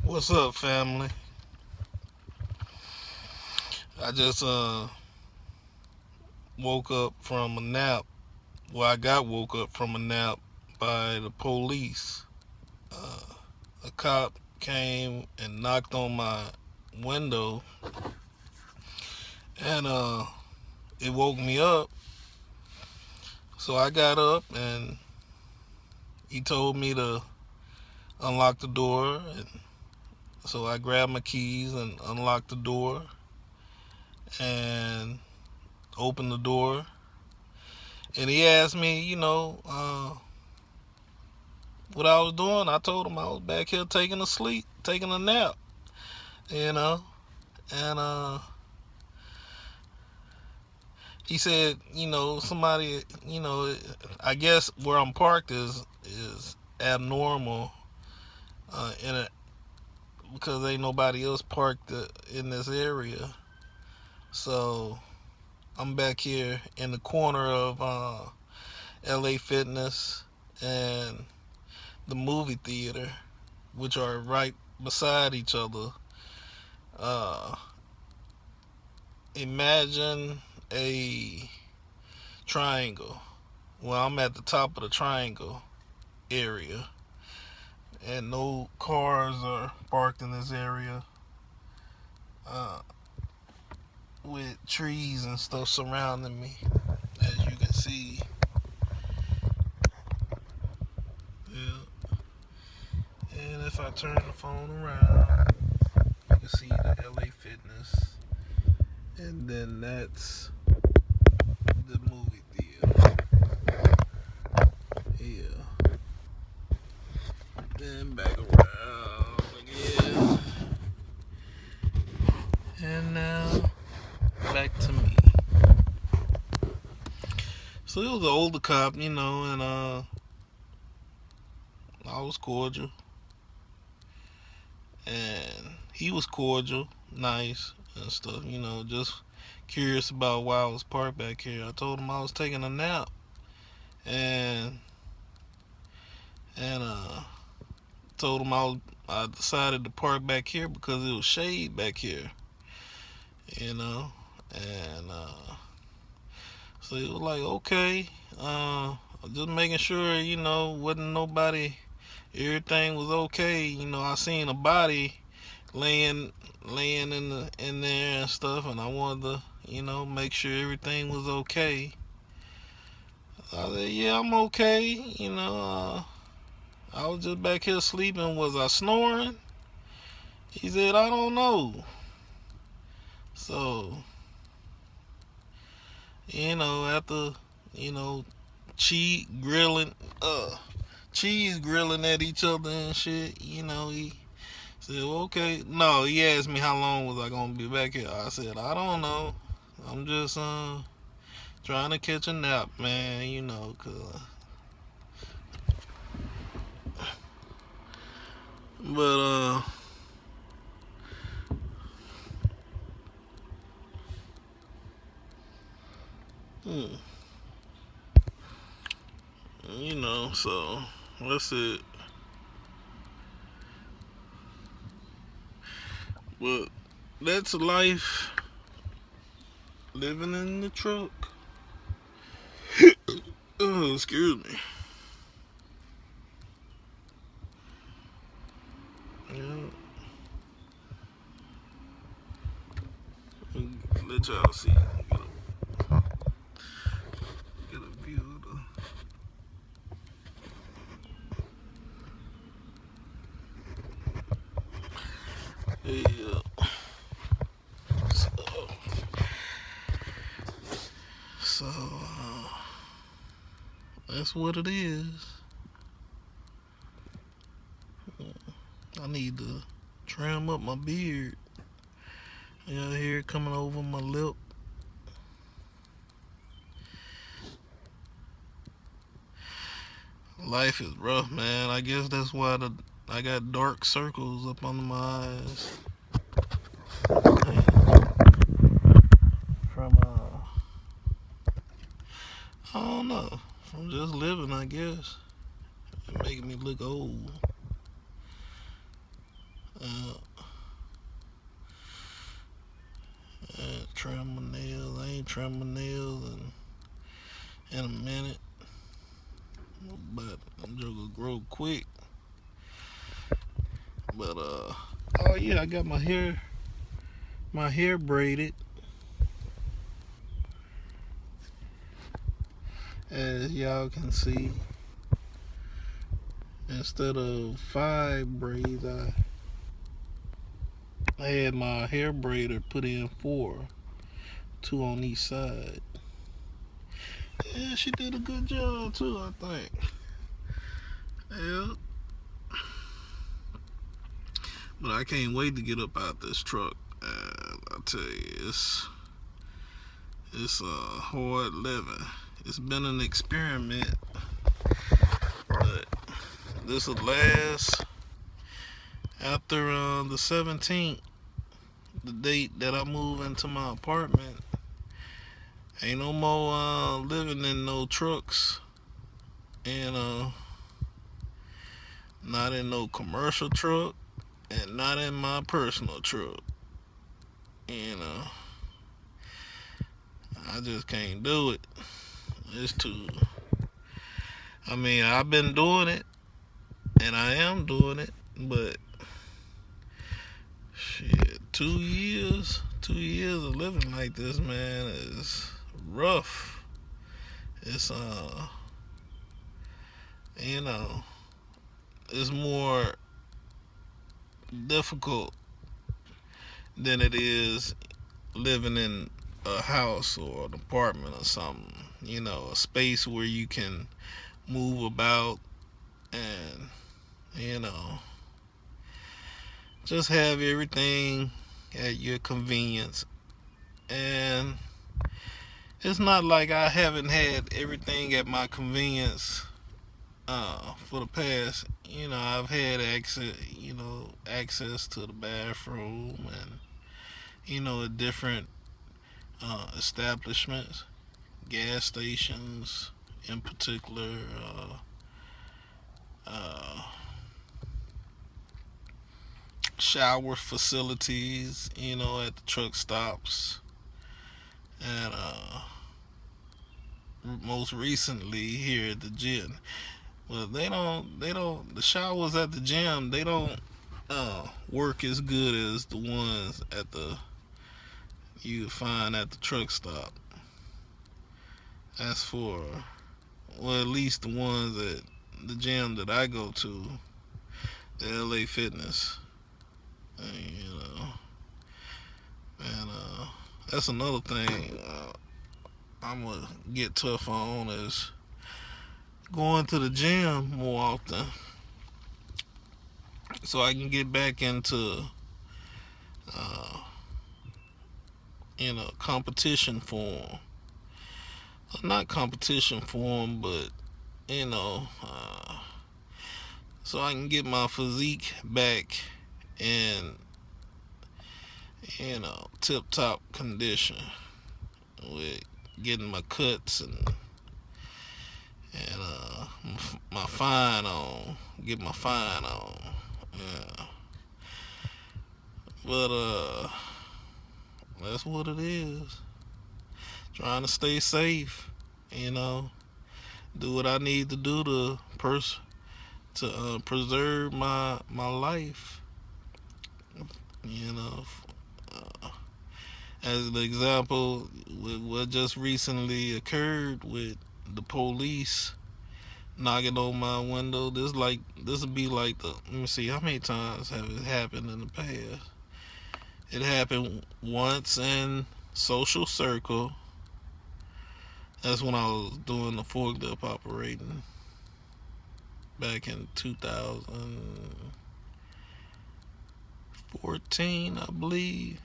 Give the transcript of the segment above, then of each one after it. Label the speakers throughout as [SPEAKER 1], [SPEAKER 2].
[SPEAKER 1] What's up, family? I just woke up from a nap. Well, I got woke up from a nap by the police. Uh, a cop came and knocked on my window, and it woke me up. So I got up, and he told me to unlock the door, and so I grabbed my keys and unlocked the door and opened the door. And he asked me, what I was doing. I told him I was back here taking a nap, you know. And he said, somebody, I guess where I'm parked is abnormal, in it because ain't nobody else parked in this area. So I'm back here in the corner of LA Fitness and the movie theater, which are right beside each other. Uh, Imagine a triangle. Well, I'm at the top of the triangle area, and no cars are parked in this area, uh, with trees and stuff surrounding me, as you can see. Yeah. And if I turn the phone around, you can see the LA Fitness, and then that's the movie theater. Yeah. Then back around again. And now back to me. So it was an older cop, and I was cordial. And he was cordial, nice and stuff, just curious about why I was parked back here. I told him I was taking a nap. And told him I decided to park back here because it was shade back here, you know. And so he was like, okay, just making sure, wasn't nobody, everything was okay. I seen a body laying in there and stuff, and I wanted to, make sure everything was okay. I said, yeah, I'm okay. I was just back here sleeping. Was I snoring? He said, I don't know. So, after, you know, cheese grilling, cheese grilling at each other and shit, he said, well, okay. No, he asked me how long was I gonna be back here. I said, I don't know. I'm just trying to catch a nap, man, cause but hmm, so that's it. But that's life living in the truck. Oh, excuse me. Yeah, let y'all see. Get a view of the. Yeah. So that's what it is. I need to trim up my beard. Y'all hear it coming over my lip. Life is rough, man. I guess that's why I got dark circles up under my eyes. From I don't know. From just living, I guess. It making me look old. Uh, trim my nails. I ain't trim my nails in a minute, but I'm just gonna grow quick. But oh yeah, I got my hair braided. As y'all can see, instead of 5 braids, I had my hair braider put in 4, 2 on each side. Yeah, she did a good job too, I think. Yeah. But I can't wait to get up out this truck. I tell you, it's hard living. It's been an experiment, but this will last after the 17th, the date that I move into my apartment. Ain't no more living in no trucks, and not in no commercial truck, and not in my personal truck. You know, I just can't do it. It's too. I mean, I've been doing it, and I am doing it, but shit, 2 years of living like this, man, is rough. It's you know, it's more difficult than it is living in a house or an apartment or something. You know, a space where you can move about and, you know, just have everything at your convenience. And it's not like I haven't had everything at my convenience for the past. You know, I've had access to the bathroom and, at different establishments, gas stations in particular, uh, shower facilities, at the truck stops, and most recently here at the gym. Well, the showers at the gym, they don't work as good as the ones you find at the truck stop. As for, well, at least the ones at the gym that I go to, the LA Fitness, and, and that's another thing I'm gonna get tough on is going to the gym more often, so I can get back into uh, competition form. Not competition form, but so I can get my physique back in tip top condition with getting my cuts and my fine on, get my fine on. Yeah. But that's what it is. Trying to stay safe, do what I need to do to preserve my life. Uh, as an example, with what just recently occurred with the police knocking on my window, this will be like let me see, how many times have it happened in the past? It happened once in Social Circle. That's when I was doing the forklift operating back in 2014, I believe.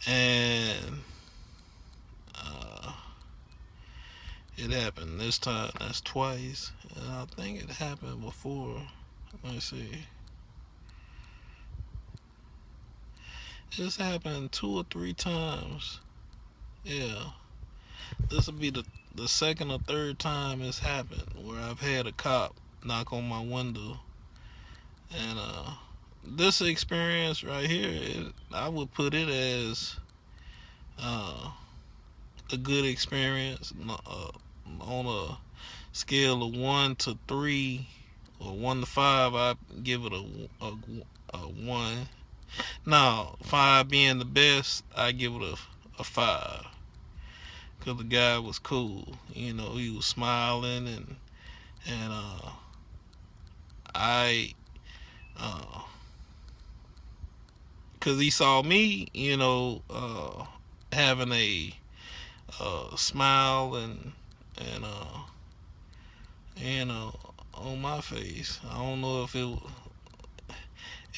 [SPEAKER 1] And it happened this time. That's twice. And I think it happened before. Let me see. It's happened 2 or 3 times. Yeah. This will be the second or third time it's happened where I've had a cop knock on my window and this experience right here, I would put it as a good experience on a scale of 1 to 3 or 1 to 5. I give it a 1. Now 5 being the best, I give it a 5 because the guy was cool. He was smiling and I because he saw me, having a smile and on my face. I don't know if it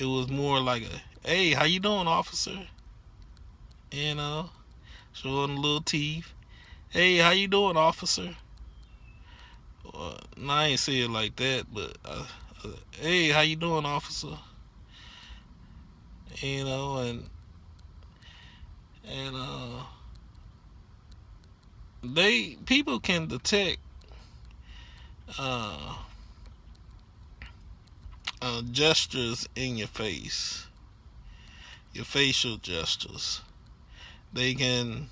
[SPEAKER 1] was more like a, hey, how you doing, officer? Showing the little teeth. Hey, how you doing, officer? No, I ain't say it like that, but hey, how you doing, officer? And they people can detect uh, gestures in your face, your facial gestures. They can,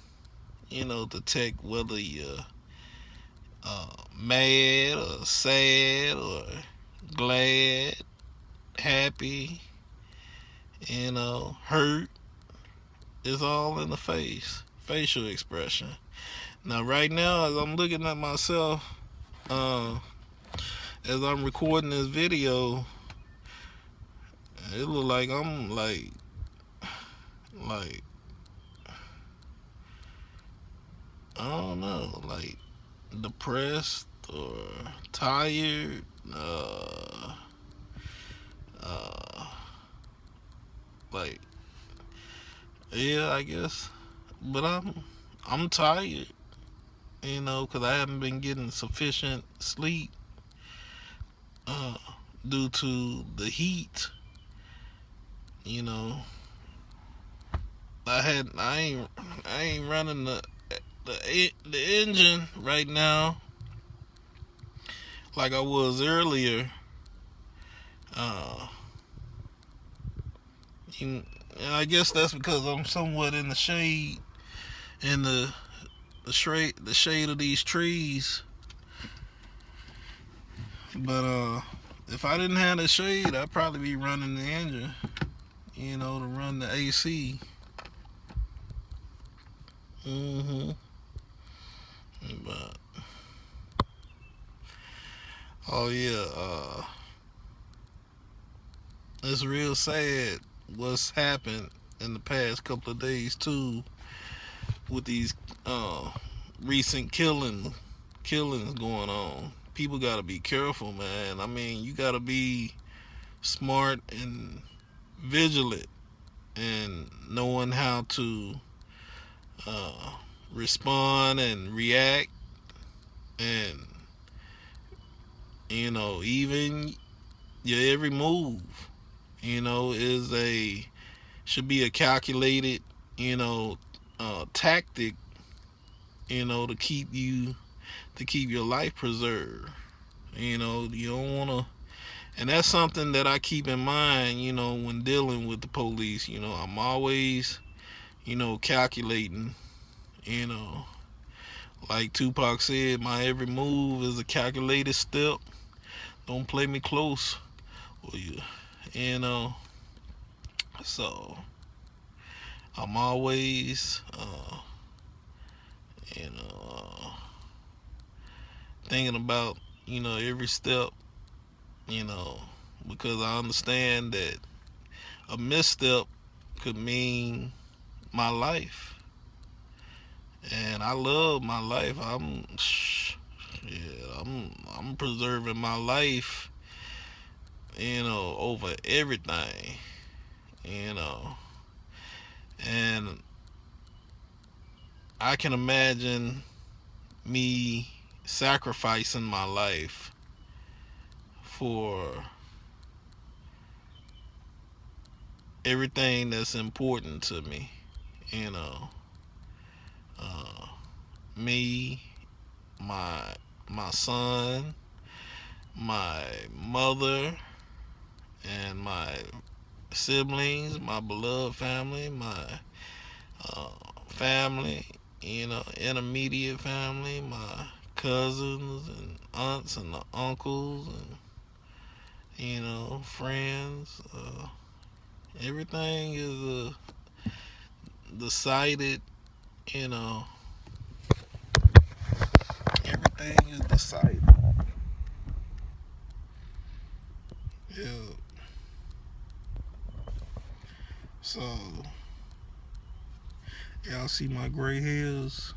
[SPEAKER 1] detect whether you're mad or sad or glad, happy, hurt. It's all in the face, facial expression. Now, right now, as I'm looking at myself, as I'm recording this video, it look like I'm like I don't know, like depressed or tired. Like, yeah, I guess. But I'm tired, because I haven't been getting sufficient sleep uh, due to the heat. I ain't running the engine right now like I was earlier. And I guess that's because I'm somewhat in the shade, in the shade of these trees. But if I didn't have the shade, I'd probably be running the engine, to run the AC. But oh yeah, it's real sad what's happened in the past couple of days too, with these recent killings going on. People gotta be careful, man. I mean, you gotta be smart and vigilant and knowing how to respond and react, and even your every move should be a calculated tactic, to keep your life preserved. You don't want to. And that's something that I keep in mind, when dealing with the police. I'm always, calculating, like Tupac said, my every move is a calculated step. Don't play me close. Or so I'm always, thinking about, every step, because I understand that a misstep could mean my life. And I love my life. I'm preserving my life, over everything, and I can imagine me sacrificing my life for everything that's important to me, me, my son, my mother, and my siblings, my beloved family, my uh, family, intermediate family, my cousins and aunts and uncles and friends. Everything is decided. You know, everything is decided. Yeah. So y'all see my gray hairs?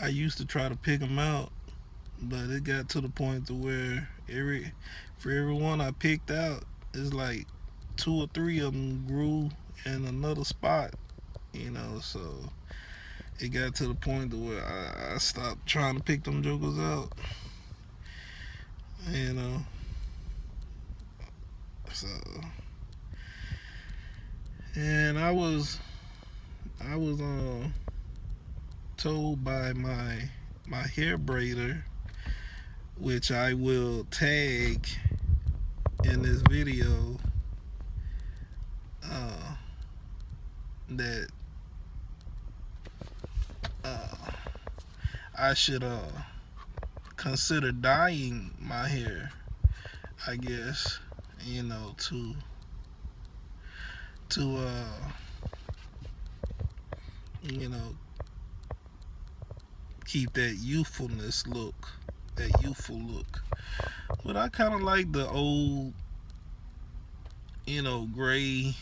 [SPEAKER 1] I used to try to pick them out, but it got to the point to where for every one I picked out, it's like two or three of them grew in another spot. So it got to the point to where I stopped trying to pick them jokers out. You know, so and I was told by my hair braider, which I will tag in this video, that I should consider dyeing my hair, I guess, to you know keep that youthful look. But I kind of like the old, gray,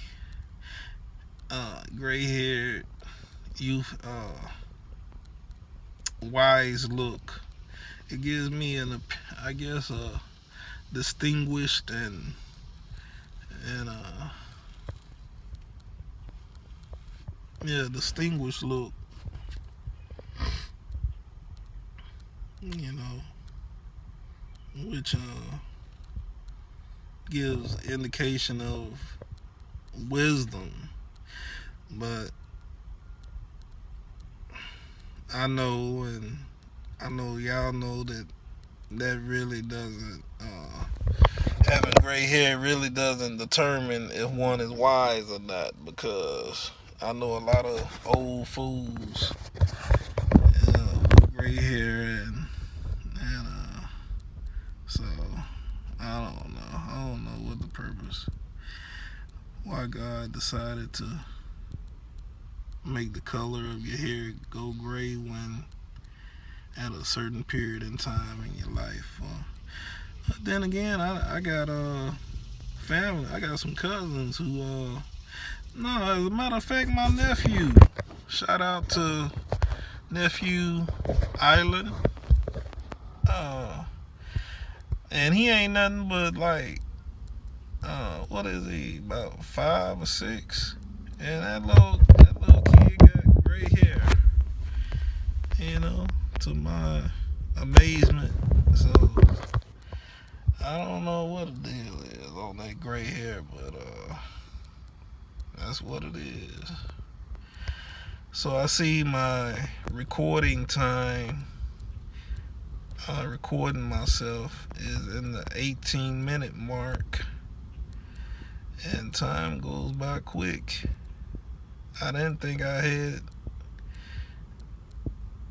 [SPEAKER 1] gray-haired youth, wise look. It gives me I guess, a distinguished and distinguished look. Which gives indication of wisdom. But I know, and I know y'all know that really doesn't. Having gray hair really doesn't determine if one is wise or not, because I know a lot of old fools with gray hair, and so I don't know. I don't know what the purpose, why God decided to make the color of your hair go gray when at a certain period in time in your life. Then again, I got family. I got some cousins who no, as a matter of fact, my nephew. Shout out to nephew Island. And he ain't nothing but like what is he, about 5 or 6? And that little kid got gray hair. To my amazement. So I don't know what the deal is on that gray hair, but that's what it is. So I see my recording time, recording myself, is in the 18-minute mark, and time goes by quick. I didn't think I had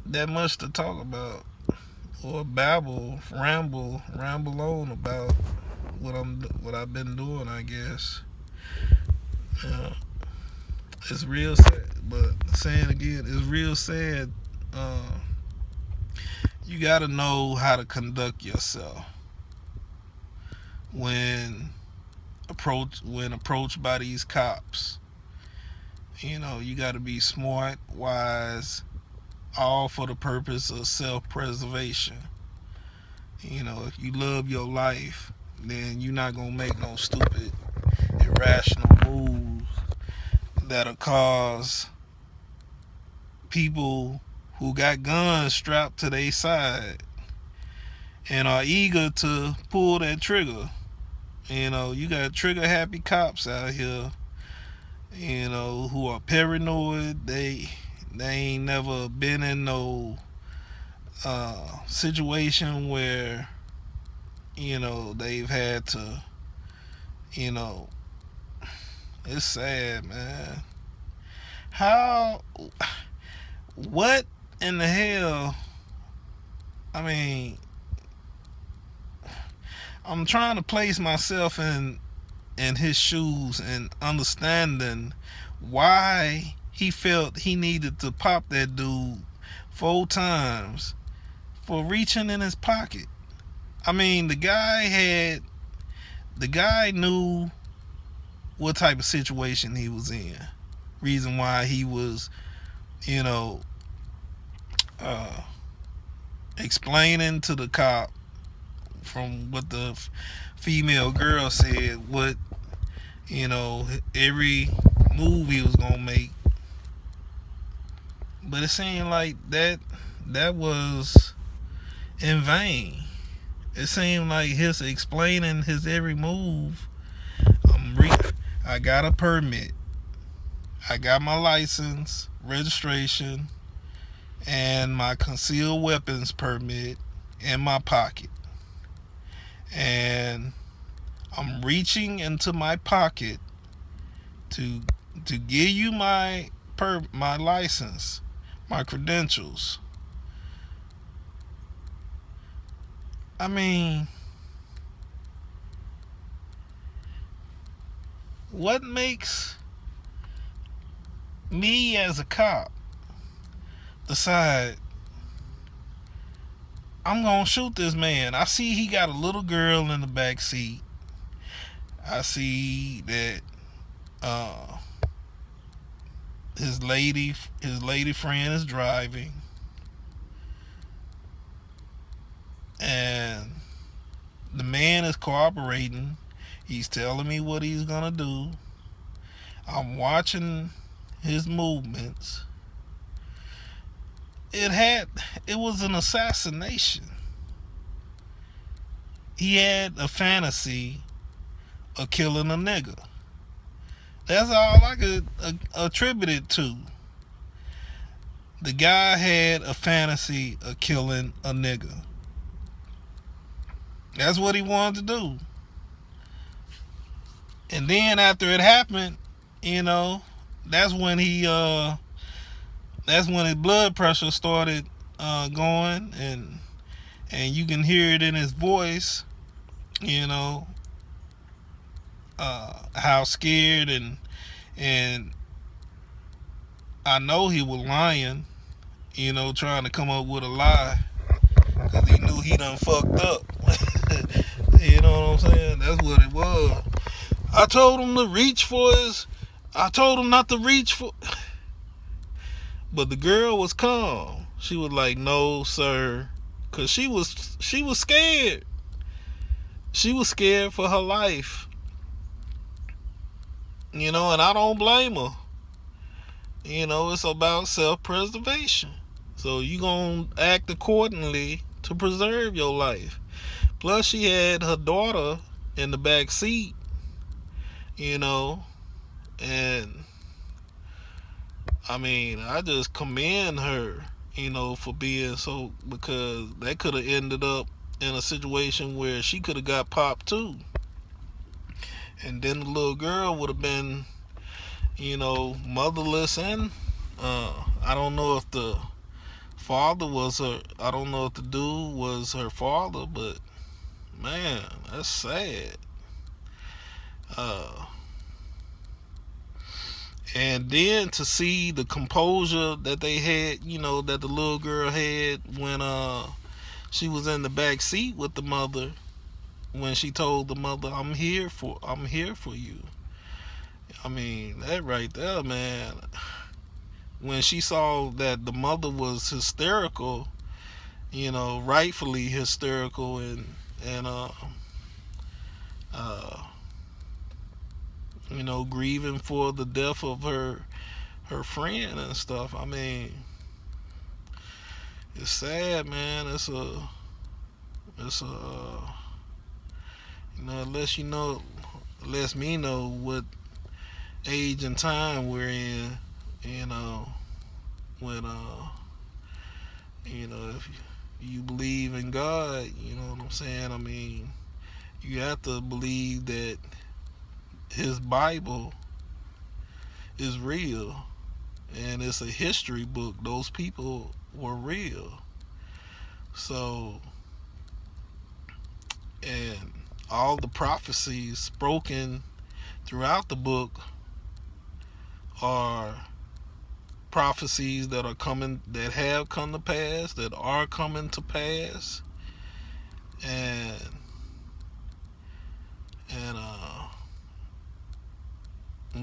[SPEAKER 1] that much to talk about, or ramble on about what I've been doing, I guess. It's real sad, but saying again, it's real sad. You gotta know how to conduct yourself when approached by these cops. You gotta be smart, wise, all for the purpose of self-preservation. If you love your life, then you're not gonna make no stupid, irrational moves that'll cause people who got guns strapped to their side and are eager to pull that trigger. You got trigger happy cops out here, who are paranoid. They ain't never been in no situation where they've had to, you know, it's sad, man. How, what in the hell? I mean, I'm trying to place myself in his shoes and understanding why he felt he needed to pop that dude 4 times for reaching in his pocket. I mean, the guy knew what type of situation he was in. Reason why he was, you know, uh, explaining to the cop from what the female girl said, what, every move he was gonna make. But it seemed like that was in vain. It seemed like his explaining his every move. I got a permit. I got my license, registration, and my concealed weapons permit in my pocket. And I'm reaching into my pocket to give you my license, my credentials. I mean, what makes me as a cop decide I'm gonna shoot this man? I see he got a little girl in the back seat. I see that his lady friend is driving, and the man is cooperating. He's telling me what he's gonna do. I'm watching his movements. It was an assassination. He had a fantasy of killing a nigga. That's all I could attribute it to. The guy had a fantasy of killing a nigga. That's what he wanted to do. And then after it happened, that's when his blood pressure started going, and you can hear it in his voice, how scared, and I know he was lying, trying to come up with a lie, because he knew he done fucked up. You know what I'm saying? That's what it was. I told him not to reach for, but the girl was calm. She was like, "No, sir," because she was scared. She was scared for her life. And I don't blame her. It's about self-preservation. So you gonna act accordingly to preserve your life. Plus, she had her daughter in the back seat, and I mean, I just commend her, for being so, because that could have ended up in a situation where she could have got popped too. And then the little girl would have been, motherless, and I don't know if the father was her, I don't know if the dude was her father, but man, that's sad. And then to see the composure that they had, that the little girl had when she was in the back seat with the mother, when she told the mother, I'm here for you." I mean, that right there, man. When she saw that the mother was hysterical, rightfully hysterical, and grieving for the death of her friend and stuff. I mean, it's sad, man. It's a it lets me know what age and time we're in. When if you believe in God, you know what I'm saying. I mean, You have to believe that his Bible is real and it's a history book. Those people were real. So, and all the prophecies spoken throughout the book are prophecies that are coming, that have come to pass, that are coming to pass, and and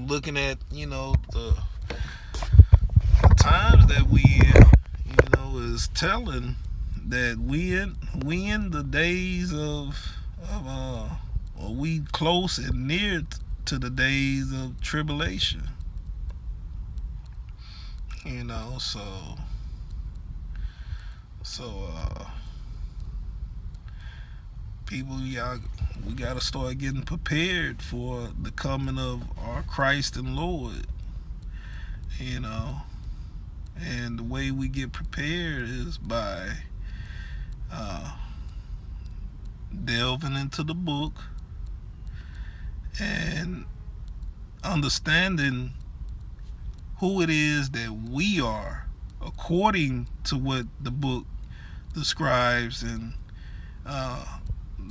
[SPEAKER 1] looking at the times that we in, is telling that we in the days or we close and near to the days of tribulation. So people, y'all, we gotta start getting prepared for the coming of our Christ and Lord. You know, and the way we get prepared is by delving into the book and understanding who it is that we are according to what the book describes and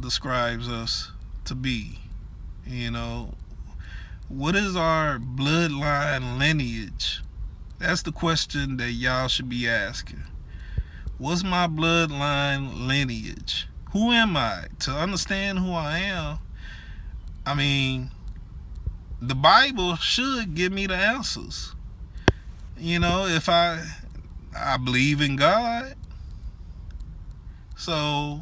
[SPEAKER 1] describes us to be. What is our bloodline lineage? That's the question that y'all should be asking. What's my bloodline lineage? Who am I? To understand who I am, I mean, the Bible should give me the answers. If I believe in God, so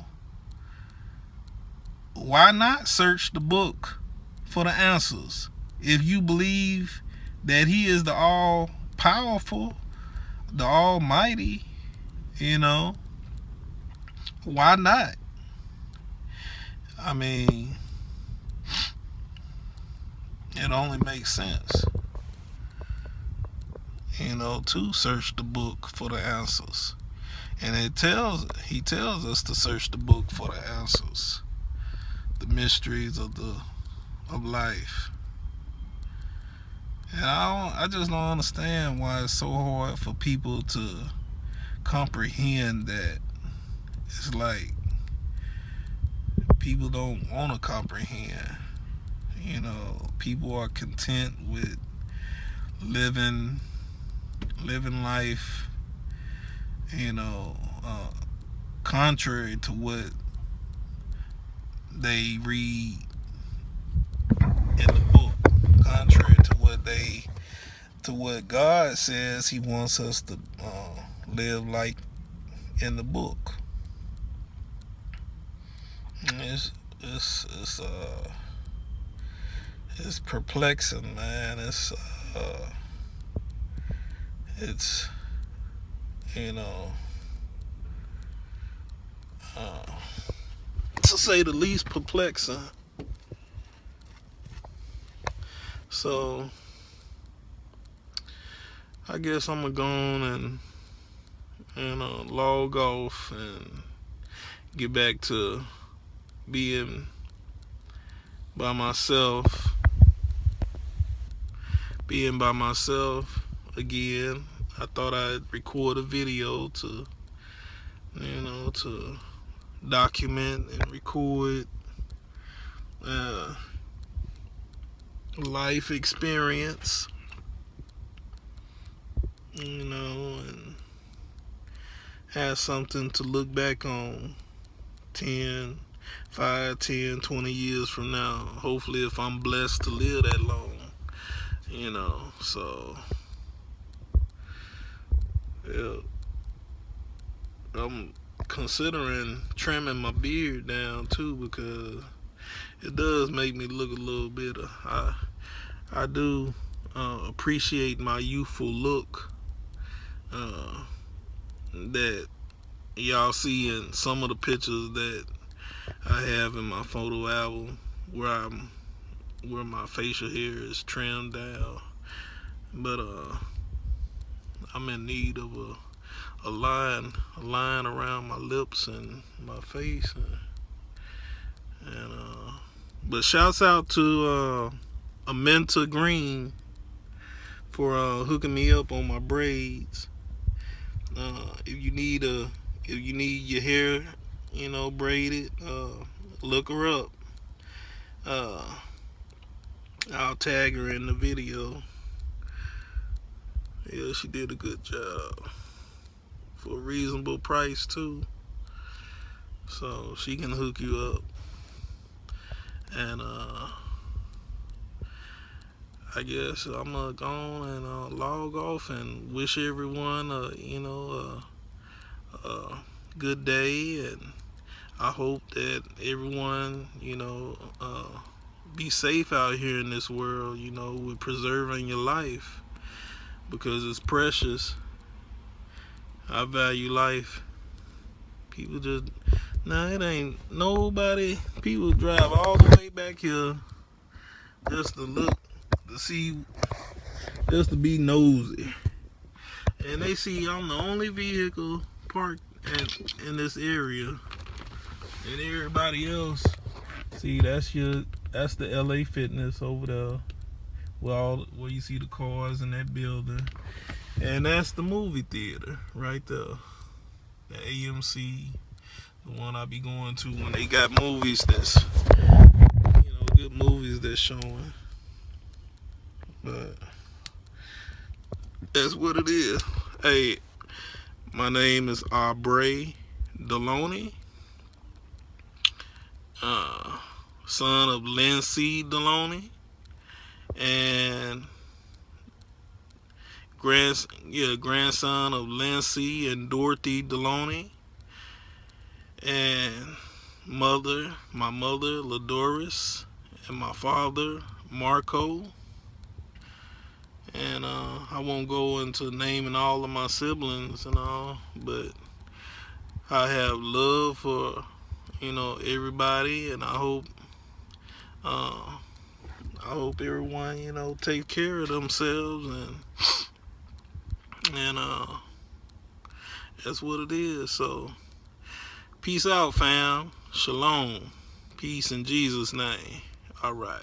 [SPEAKER 1] why not search the book for the answers? If you believe that he is the all-powerful, the almighty, why not? I mean, it only makes sense, to search the book for the answers. And he tells us to search the book for the answers, the mysteries of life. And I just don't understand why it's so hard for people to comprehend that. It's like people don't want to comprehend. People are content with living life, contrary to what they read in the book, contrary to what God says he wants us to live like in the book. It's perplexing, man. It's to say the least perplexing. So I guess I'm gonna go on and log off and get back to being by myself again. I thought I'd record a video to document and record life experience, and have something to look back on 5, 10, 20 years from now. Hopefully, if I'm blessed to live that long, so yeah. I'm considering trimming my beard down too, because it does make me look a little bit I do appreciate my youthful look that y'all see in some of the pictures that I have in my photo album, where my facial hair is trimmed down. But I'm in need of a line around my lips and my face, and But shouts out to Amenta Green for hooking me up on my braids. If you need your hair, braided, look her up. Uh, I'll tag her in the video. Yeah, she did a good job for a reasonable price too. So she can hook you up. And I guess I'm gonna go on and log off and wish everyone a good day, and I hope that everyone be safe out here in this world, with preserving your life because it's precious. I value life. People just it ain't nobody. People drive all the way back here just to look, to see, just to be nosy, and they see I'm the only vehicle parked in this area, and everybody else. See, that's the LA Fitness over there, where you see the cars in that building, and that's the movie theater right there, the AMC, the one I be going to when they got movies that's good movies that's showing. But that's what it is. Hey, my name is Aubrey Deloney, son of Lindsay Deloney, and grandson of Lindsay and Dorothy Deloney, and my mother Ladoris, and my father Marco. And I won't go into naming all of my siblings and all, but I have love for everybody, and I hope everyone take care of themselves, and that's what it is. So peace out, fam. Shalom. Peace in Jesus' name. All right.